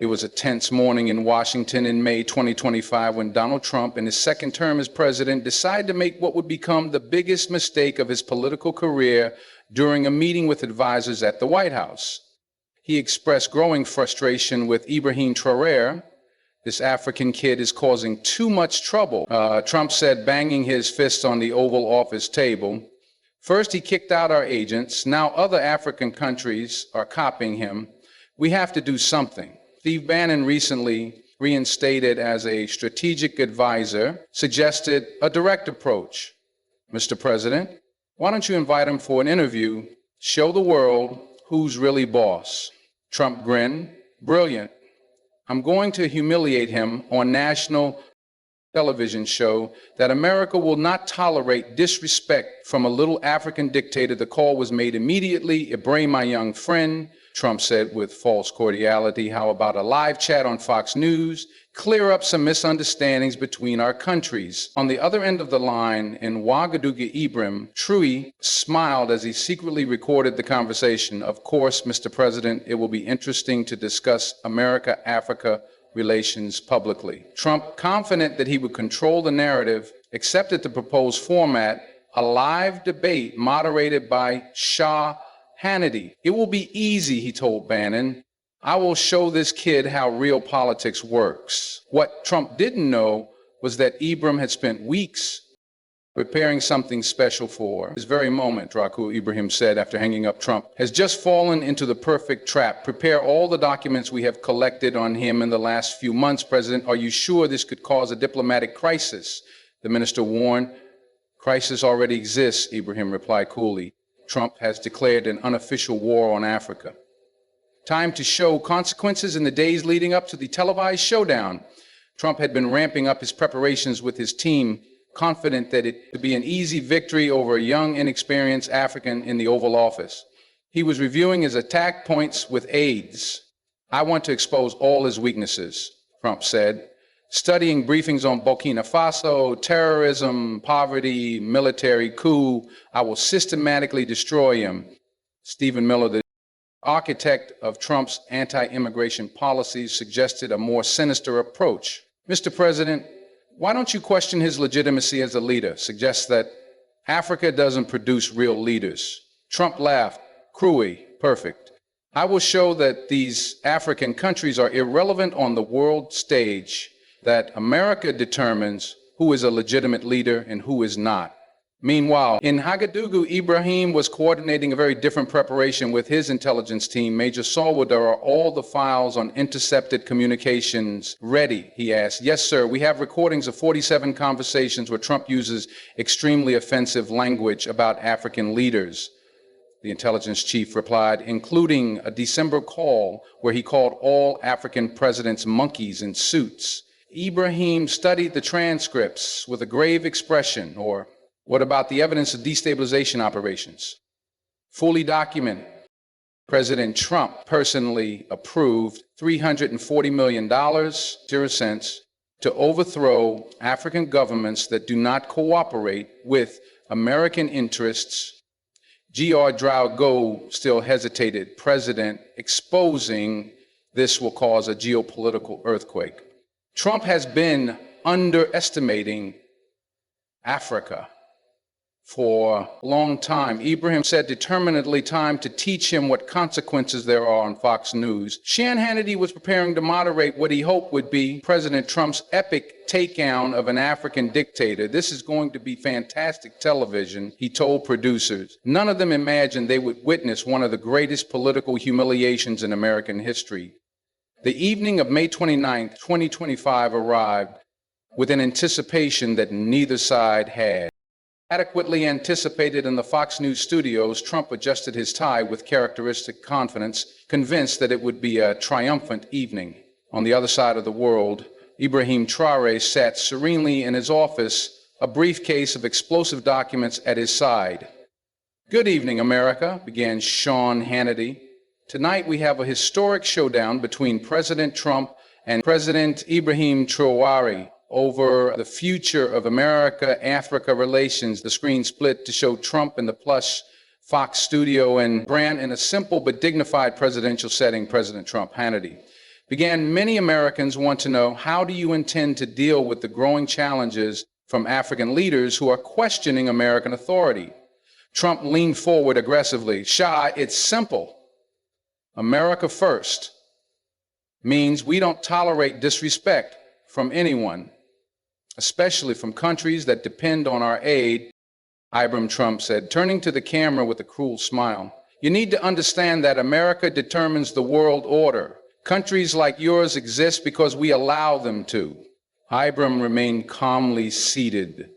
It was a tense morning in Washington in May 2025 when Donald Trump, in his second term as president, decided to make what would become the biggest mistake of his political career during a meeting with advisors at the White House. He expressed growing frustration with IBRAHIM Traoré. This African kid is causing too much trouble, Trump said, banging his fist on the Oval Office table. First, he kicked out our agents. Now other African countries are copying him. We have to do something. Steve Bannon, recently reinstated as a strategic advisor, suggested a direct approach. Mr. President, why don't you invite him for an interview, show the world who's really boss? Trump grinned. Brilliant. I'm going to humiliate him on national television show that America will not tolerate disrespect from a little African dictator. The call was made immediately. IBRAHIM, my young friend, Trump said with false cordiality. How about a live chat on Fox News? Clear up some misunderstandings between our countries. On the other end of the line in Ouagadougou, IBRAHIM Traoré smiled as he secretly recorded the conversation. Of course, Mr. President, it will be interesting to discuss America-Africa relations publicly. Trump, confident that he would control the narrative, accepted the proposed format, a live debate moderated by Shah Hannity. It will be easy, he told Bannon. I will show this kid how real politics works. What Trump didn't know was that IBRAHIM had spent weeks preparing something special for this very moment. Draku, IBRAHIM said after hanging up Trump, has just fallen into the perfect trap. Prepare all the documents we have collected on him in the last few months, President. Are you sure this could cause a diplomatic crisis? The minister warned. Crisis already exists, IBRAHIM replied coolly. Trump has declared an unofficial war on Africa. Time to show consequences in the days leading up to the televised showdown. Trump had been ramping up his preparations with his team, confident that it would be an easy victory over a young, inexperienced African in the Oval Office. He was reviewing his attack points with aides. I want to expose all his weaknesses, Trump said. Studying briefings on Burkina Faso, terrorism, poverty, military coup, I will systematically destroy him. Stephen Miller, the architect of Trump's anti-immigration policies, suggested a more sinister approach. Mr. President, why don't you question his legitimacy as a leader? Suggests that Africa doesn't produce real leaders. Trump laughed. Cruy, perfect. I will show that these African countries are irrelevant on the world stage, that America determines who is a legitimate leader and who is not. Meanwhile, in Ouagadougou, IBRAHIM was coordinating a very different preparation with his intelligence team. Major Salwador, are all the files on intercepted communications ready? He asked. Yes, sir. We have recordings of 47 conversations where Trump uses extremely offensive language about African leaders. The intelligence chief replied, including a December call where he called all African presidents monkeys in suits. IBRAHIM studied the transcripts with a grave expression. Or what about the evidence of destabilization operations? Fully documented. President Trump personally approved $340 million, 0 cents, to overthrow African governments that do not cooperate with American interests. G.R. Drago still hesitated. President exposing this will cause a geopolitical earthquake. Trump has been underestimating Africa for a long time. IBRAHIM said determinedly, time to teach him what consequences there are on Fox News. Sean Hannity was preparing to moderate what he hoped would be President Trump's epic takedown of an African dictator. This is going to be fantastic television, he told producers. None of them imagined they would witness one of the greatest political humiliations in American history. The evening of May 29, 2025 arrived with an anticipation that neither side had. Adequately anticipated in the Fox News studios, Trump adjusted his tie with characteristic confidence, convinced that it would be a triumphant evening. On the other side of the world, IBRAHIM Traoré sat serenely in his office, a briefcase of explosive documents at his side. Good evening, America, began Sean Hannity. Tonight we have a historic showdown between President Trump and President IBRAHIM Traoré over the future of America-Africa relations. The screen split to show Trump in the plush Fox studio and Brandt in a simple but dignified presidential setting, President Trump, Hannity. began, many Americans want to know, how do you intend to deal with the growing challenges from African leaders who are questioning American authority? Trump leaned forward aggressively. Shah, it's simple. America first means we don't tolerate disrespect from anyone, especially from countries that depend on our aid, IBRAHIM Trump said, turning to the camera with a cruel smile. You need to understand that America determines the world order. Countries like yours exist because we allow them to. IBRAHIM remained calmly seated.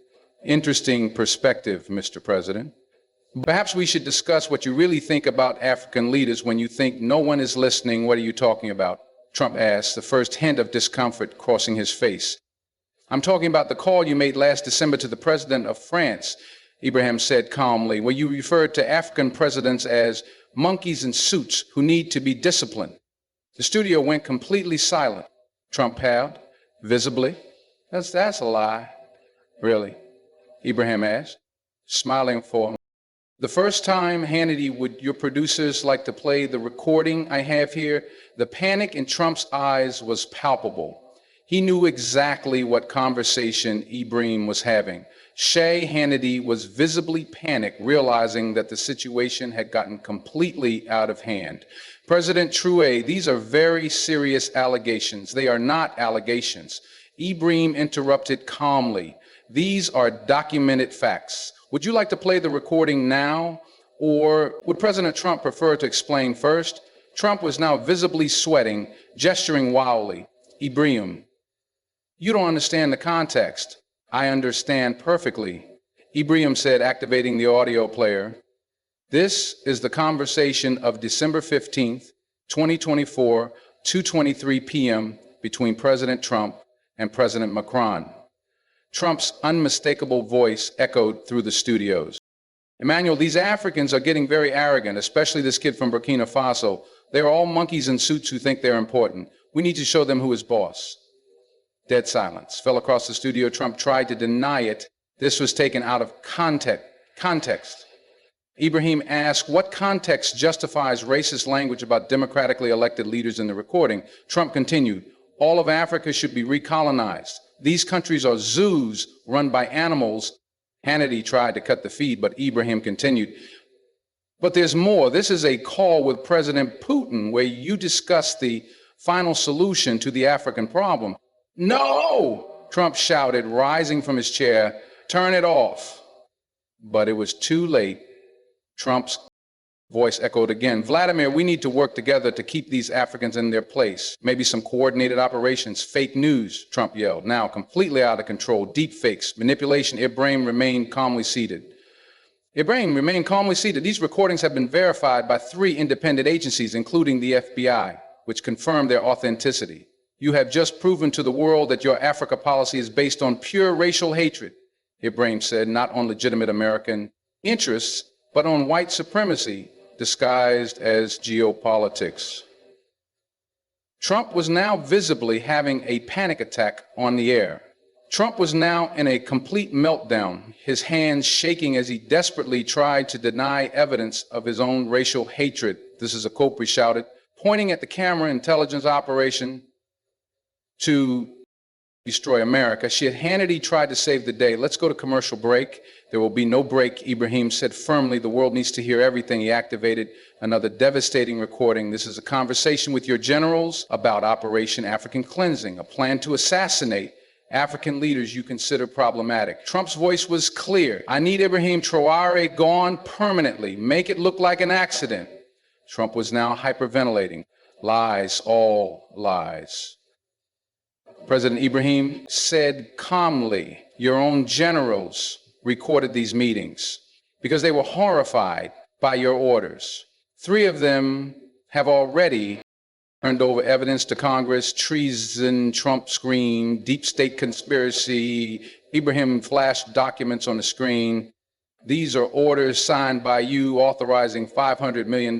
Interesting perspective, Mr. President. Perhaps we should discuss what you really think about African leaders when you think no one is listening. What are you talking about? Trump asked, the first hint of discomfort crossing his face. I'm talking about the call you made last December to the president of France, IBRAHIM said calmly, where you referred to African presidents as monkeys in suits who need to be disciplined. The studio went completely silent. Trump howled, visibly. That's a lie. Really? IBRAHIM asked, smiling for him. The first time, Hannity, would your producers like to play the recording I have here? The panic in Trump's eyes was palpable. He knew exactly what conversation IBRAHIM was having. Shay Hannity was visibly panicked, realizing that the situation had gotten completely out of hand. President Traoré, these are very serious allegations. They are not allegations. IBRAHIM interrupted calmly. These are documented facts. Would you like to play the recording now, or would President Trump prefer to explain first? Trump was now visibly sweating, gesturing wildly. IBRAHIM, you don't understand the context. I understand perfectly. IBRAHIM said, activating the audio player. This is the conversation of December 15th, 2024, 2:23 p.m. between President Trump and President Macron. Trump's unmistakable voice echoed through the studios. Emmanuel, these Africans are getting very arrogant, especially this kid from Burkina Faso. They're all monkeys in suits who think they're important. We need to show them who is boss. Dead silence fell across the studio. Trump tried to deny it. This was taken out of context. IBRAHIM asked, what context justifies racist language about democratically elected leaders in the recording? Trump continued, all of Africa should be recolonized. These countries are zoos run by animals. Hannity tried to cut the feed, but IBRAHIM continued. But there's more. This is a call with President Putin where you discuss the final solution to the African problem. No, Trump shouted, rising from his chair, turn it off. But it was too late. Trump's voice echoed again. Vladimir, we need to work together to keep these Africans in their place. Maybe some coordinated operations. Fake news, Trump yelled, now completely out of control. Deep fakes, manipulation. IBRAHIM remained calmly seated. IBRAHIM remained calmly seated. These recordings have been verified by 3 independent agencies, including the FBI, which confirmed their authenticity. You have just proven to the world that your Africa policy is based on pure racial hatred, IBRAHIM said, not on legitimate American interests, but on white supremacy disguised as geopolitics. Trump was now visibly having a panic attack on the air. Trump was now in a complete meltdown, his hands shaking as he desperately tried to deny evidence of his own racial hatred. This is a quote we shouted, pointing at the camera intelligence operation to destroy America. Hannity tried to save the day. Let's go to commercial break. There will be no break, IBRAHIM said firmly. The world needs to hear everything. He activated another devastating recording. This is a conversation with your generals about Operation African Cleansing, a plan to assassinate African leaders you consider problematic. Trump's voice was clear. I need IBRAHIM Traoré gone permanently. Make it look like an accident. Trump was now hyperventilating. Lies, all lies. President IBRAHIM said calmly, your own generals recorded these meetings because they were horrified by your orders. 3 of them have already turned over evidence to Congress, treason, Trump screamed, deep state conspiracy. IBRAHIM flashed documents on the screen. These are orders signed by you authorizing $500 million,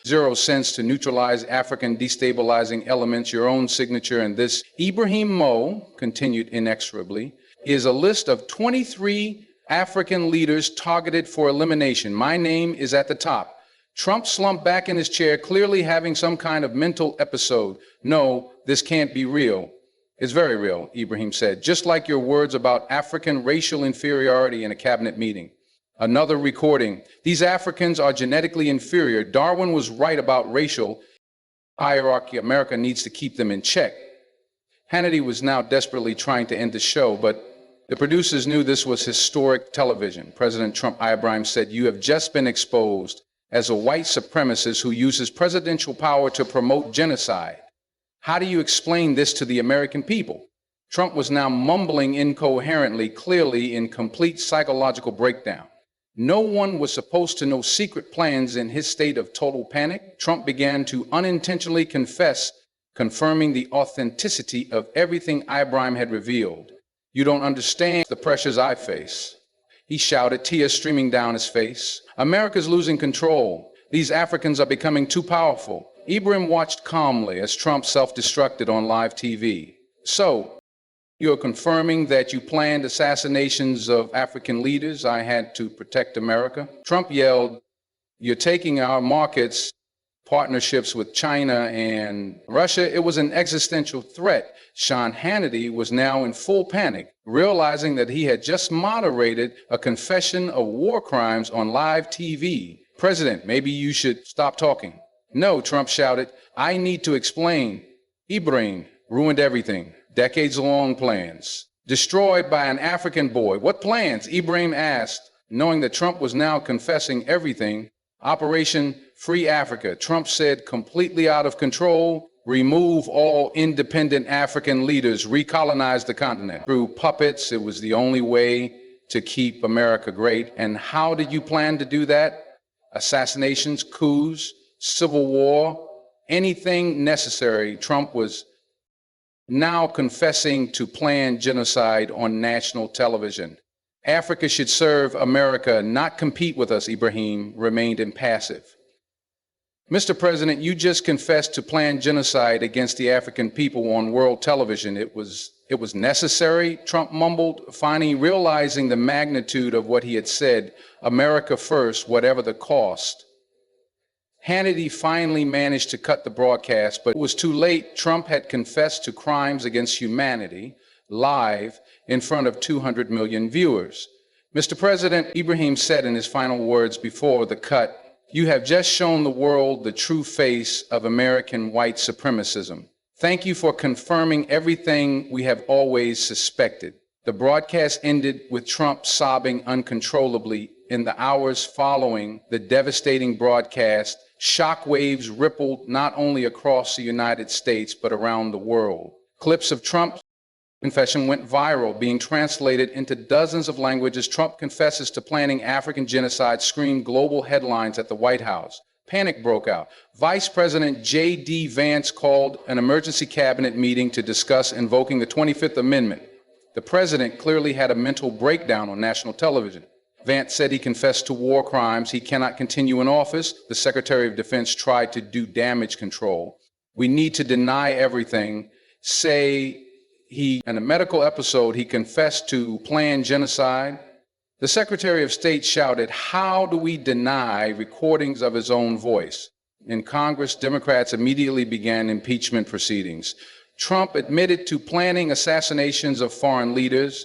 0 cents to neutralize African destabilizing elements, your own signature, and this. IBRAHIM Mo, continued inexorably, is a list of 23 African leaders targeted for elimination. My name is at the top. Trump slumped back in his chair, clearly having some kind of mental episode. No, this can't be real. It's very real, Ibrahim said, just like your words about African racial inferiority in a cabinet meeting. Another recording. These Africans are genetically inferior. Darwin was right about racial hierarchy. America needs to keep them in check. Hannity was now desperately trying to end the show, but the producers knew this was historic television. President Trump, IBRAHIM, said, "You have just been exposed as a white supremacist who uses presidential power to promote genocide. How do you explain this to the American people?" Trump was now mumbling incoherently, clearly in complete psychological breakdown. No one was supposed to know secret plans in his state of total panic. Trump began to unintentionally confess, confirming the authenticity of everything IBRAHIM had revealed. "You don't understand the pressures I face," he shouted, tears streaming down his face. "America's losing control. These Africans are becoming too powerful." Ibrahim watched calmly as Trump self-destructed on live TV. "So, you're confirming that you planned assassinations of African leaders? I had to protect America." Trump yelled, "You're taking our markets, partnerships with China and Russia." It was an existential threat. Sean Hannity was now in full panic, realizing that he had just moderated a confession of war crimes on live TV. "President, maybe you should stop talking." "No," Trump shouted, "I need to explain. Ibrahim ruined everything. Decades-long plans. Destroyed by an African boy." "What plans?" Ibrahim asked, knowing that Trump was now confessing everything. "Operation Free Africa," Trump said, completely out of control. "Remove all independent African leaders, recolonize the continent. Through puppets, it was the only way to keep America great." "And how did you plan to do that?" "Assassinations, coups, civil war, anything necessary." Trump was now confessing to planned genocide on national television. "Africa should serve America, not compete with us," Ibrahim remained impassive. "Mr. President, you just confessed to planned genocide against the African people on world television. It was necessary," Trump mumbled, finally realizing the magnitude of what he had said. "America first, whatever the cost." Hannity finally managed to cut the broadcast, but it was too late. Trump had confessed to crimes against humanity live in front of 200 million viewers. "Mr. President," Ibrahim said in his final words before the cut, "you have just shown the world the true face of American white supremacism. Thank you for confirming everything we have always suspected." The broadcast ended with Trump sobbing uncontrollably. In the hours following the devastating broadcast, shockwaves rippled not only across the United States, but around the world. Clips of Trump's confession went viral, being translated into dozens of languages. "Trump confesses to planning African genocide," screamed global headlines at the White House. Panic broke out. Vice President J.D. Vance called an emergency cabinet meeting to discuss invoking the 25th Amendment. The president clearly had a mental breakdown on national television. Vance said he confessed to war crimes. He cannot continue in office. The Secretary of Defense tried to do damage control. "We need to deny everything." In a medical episode, he confessed to planned genocide. The Secretary of State shouted, "How do we deny recordings of his own voice?" In Congress, Democrats immediately began impeachment proceedings. Trump admitted to planning assassinations of foreign leaders,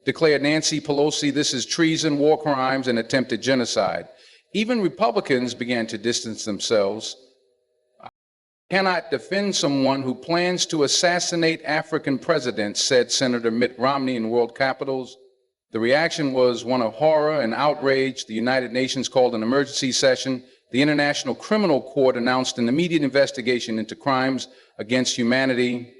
declared Nancy Pelosi, "This is treason, war crimes, and attempted genocide." Even Republicans began to distance themselves. "I cannot defend someone who plans to assassinate African presidents," said Senator Mitt Romney in world capitals. The reaction was one of horror and outrage. The United Nations called an emergency session. The International Criminal Court announced an immediate investigation into crimes against humanity.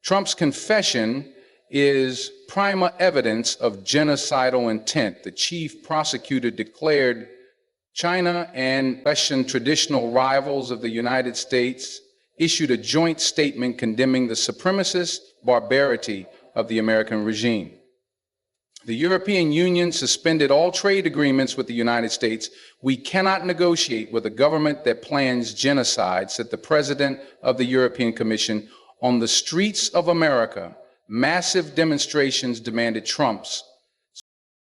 Trump's confession is prima evidence of genocidal intent. The chief prosecutor declared China and Russian traditional rivals of the United States issued a joint statement condemning the supremacist barbarity of the American regime. The European Union suspended all trade agreements with the United States. "We cannot negotiate with a government that plans genocide," said the president of the European Commission. On the streets of America, massive demonstrations demanded Trump's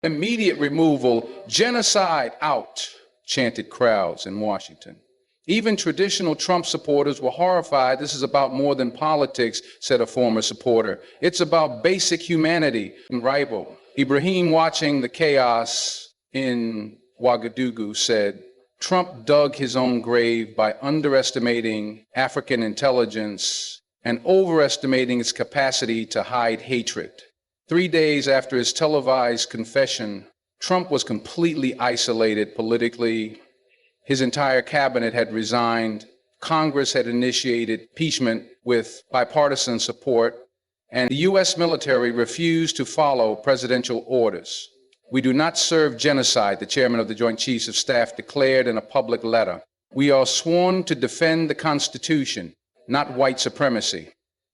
immediate removal. "Genocide out. chanted crowds in Washington. Even traditional Trump supporters were horrified. This is about more than politics, said a former supporter. It's about basic humanity. And rival Ibrahim, watching the chaos in Ouagadougou, said, Trump dug his own grave by underestimating African intelligence and overestimating its capacity to hide hatred. 3 days after his televised confession, Trump was completely isolated politically. His entire cabinet had resigned. Congress had initiated impeachment with bipartisan support, and the U.S. military refused to follow presidential orders. We do not serve genocide, the chairman of the Joint Chiefs of Staff declared in a public letter. We are sworn to defend the Constitution, not white supremacy.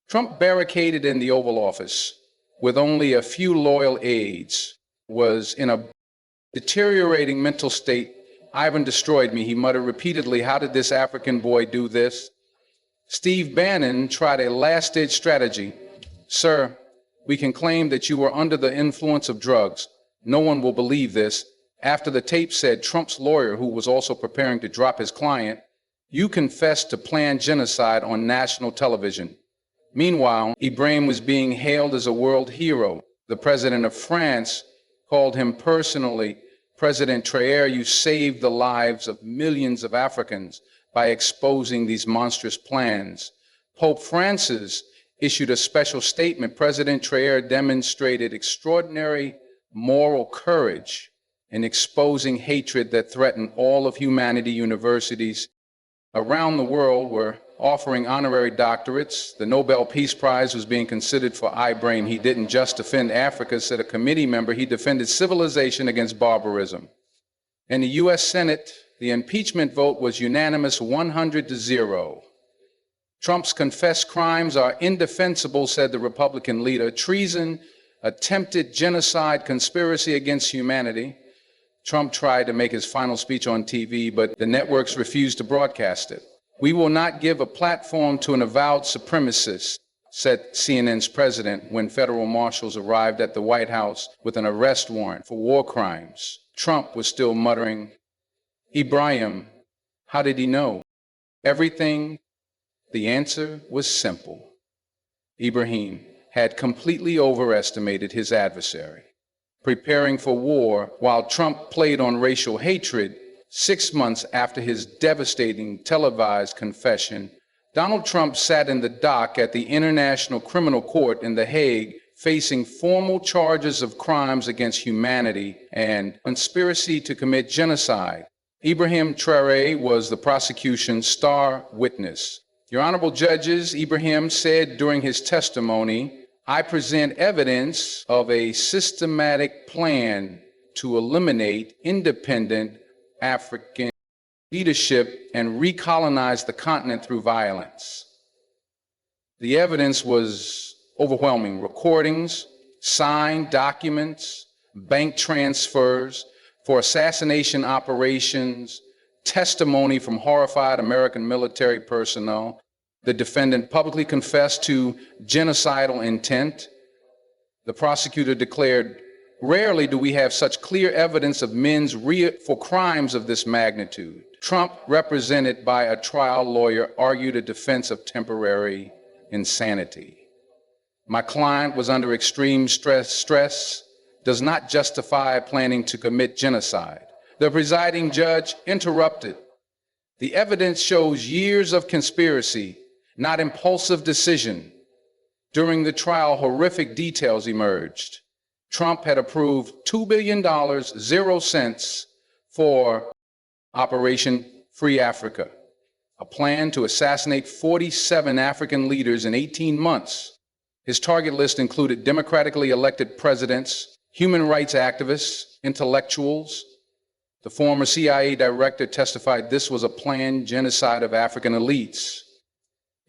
Trump barricaded in the Oval Office with only a few loyal aides, was in a deteriorating mental state. Ivan destroyed me, he muttered repeatedly. How did this African boy do this? Steve Bannon tried a last-ditch strategy. Sir, we can claim that you were under the influence of drugs. No one will believe this. After the tape said Trump's lawyer, who was also preparing to drop his client, you confessed to planned genocide on national television. Meanwhile, Ibrahim was being hailed as a world hero. The president of France called him personally, President Traoré, you saved the lives of millions of Africans by exposing these monstrous plans. Pope Francis issued a special statement. President Traoré demonstrated extraordinary moral courage in exposing hatred that threatened all of humanity. Universities around the world were offering honorary doctorates. The Nobel Peace Prize was being considered for IBRAHIM. He didn't just defend Africa, said a committee member. He defended civilization against barbarism. In the U.S. Senate, the impeachment vote was unanimous, 100-0. Trump's confessed crimes are indefensible, said the Republican leader. Treason, attempted genocide, conspiracy against humanity. Trump tried to make his final speech on TV, but the networks refused to broadcast it. We will not give a platform to an avowed supremacist, said CNN's president when federal marshals arrived at the White House with an arrest warrant for war crimes. Trump was still muttering, Ibrahim, how did he know? Everything. The answer was simple. Ibrahim had completely overestimated his adversary. Preparing for war while Trump played on racial hatred, 6 months after his devastating televised confession, Donald Trump sat in the dock at the International Criminal Court in The Hague, facing formal charges of crimes against humanity and conspiracy to commit genocide. Ibrahim Traoré was the prosecution's star witness. Your honorable judges, Ibrahim said during his testimony, I present evidence of a systematic plan to eliminate independent African leadership and recolonize the continent through violence. The evidence was overwhelming. Recordings, signed documents, bank transfers for assassination operations, testimony from horrified American military personnel. The defendant publicly confessed to genocidal intent. The prosecutor declared, rarely do we have such clear evidence of men's for crimes of this magnitude. Trump, represented by a trial lawyer, argued a defense of temporary insanity. My client was under extreme stress. Stress does not justify planning to commit genocide. The presiding judge interrupted. The evidence shows years of conspiracy, not impulsive decision. During the trial, horrific details emerged. Trump had approved $2 billion, 0 cents for Operation Free Africa, a plan to assassinate 47 African leaders in 18 months. His target list included democratically elected presidents, human rights activists, intellectuals. The former CIA director testified this was a planned genocide of African elites.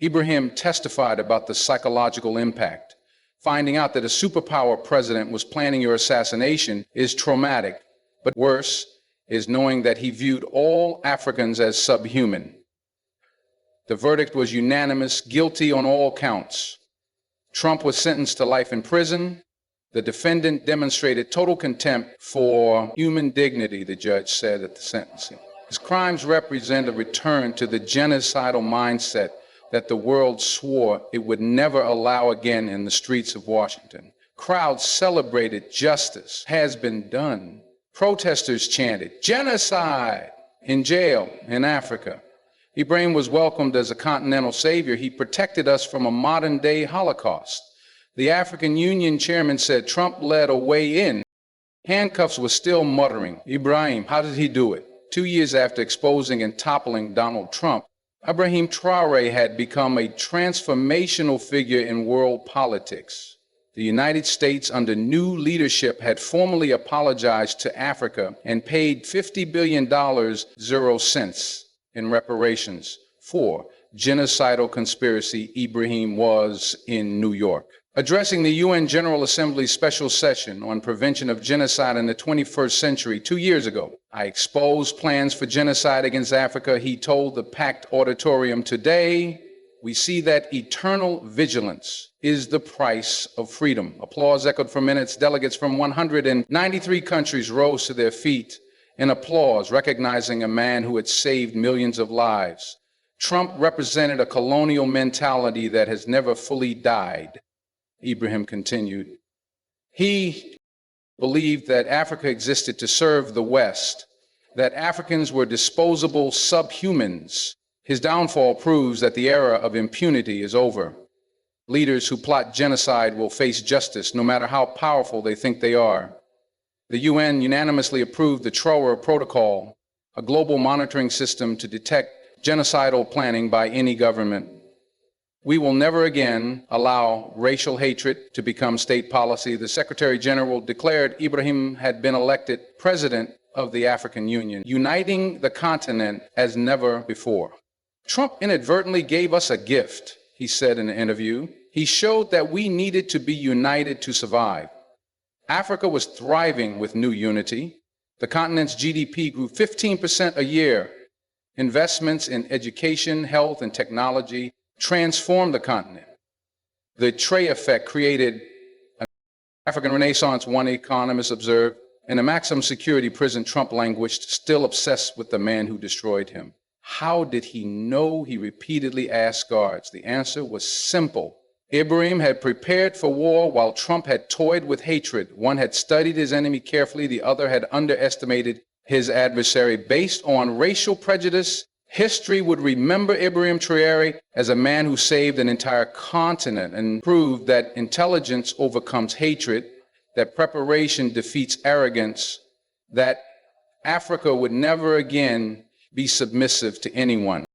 Ibrahim testified about the psychological impact. Finding out that a superpower president was planning your assassination is traumatic, but worse is knowing that he viewed all Africans as subhuman. The verdict was unanimous, guilty on all counts. Trump was sentenced to life in prison. The defendant demonstrated total contempt for human dignity, the judge said at the sentencing. His crimes represent a return to the genocidal mindset that the world swore it would never allow again in the streets of Washington. Crowds celebrated justice has been done. Protesters chanted, "Genocide!" In jail in Africa, Ibrahim was welcomed as a continental savior. He protected us from a modern-day Holocaust. The African Union chairman said Trump led a way in. Handcuffs were still muttering. Ibrahim, how did he do it? 2 years after exposing and toppling Donald Trump, IBRAHIM Traoré had become a transformational figure in world politics. The United States, under new leadership, had formally apologized to Africa and paid $50 billion, 0 cents, in reparations for genocidal conspiracy Ibrahim was in New York. Addressing the UN General Assembly's special session on prevention of genocide in the 21st century 2 years ago, I exposed plans for genocide against Africa. He told the packed auditorium, "Today, we see that eternal vigilance is the price of freedom." Applause echoed for minutes. Delegates from 193 countries rose to their feet in applause, recognizing a man who had saved millions of lives. Trump represented a colonial mentality that has never fully died. Ibrahim continued. He believed that Africa existed to serve the West, that Africans were disposable subhumans. His downfall proves that the era of impunity is over. Leaders who plot genocide will face justice, no matter how powerful they think they are. The UN unanimously approved the Traoré Protocol, a global monitoring system to detect genocidal planning by any government. We will never again allow racial hatred to become state policy. The Secretary General declared Ibrahim had been elected President of the African Union, uniting the continent as never before. Trump inadvertently gave us a gift, he said in an interview. He showed that we needed to be united to survive. Africa was thriving with new unity. The continent's GDP grew 15% a year. Investments in education, health, and technology transformed the continent. The Trey effect created an African Renaissance, one economist observed. In a maximum security prison, Trump languished, still obsessed with the man who destroyed him. How did he know? He repeatedly asked guards. The answer was simple. Ibrahim had prepared for war while Trump had toyed with hatred. One had studied his enemy carefully, the other had underestimated his adversary. Based on racial prejudice, history would remember Ibrahim Traoré as a man who saved an entire continent and proved that intelligence overcomes hatred, that preparation defeats arrogance, that Africa would never again be submissive to anyone.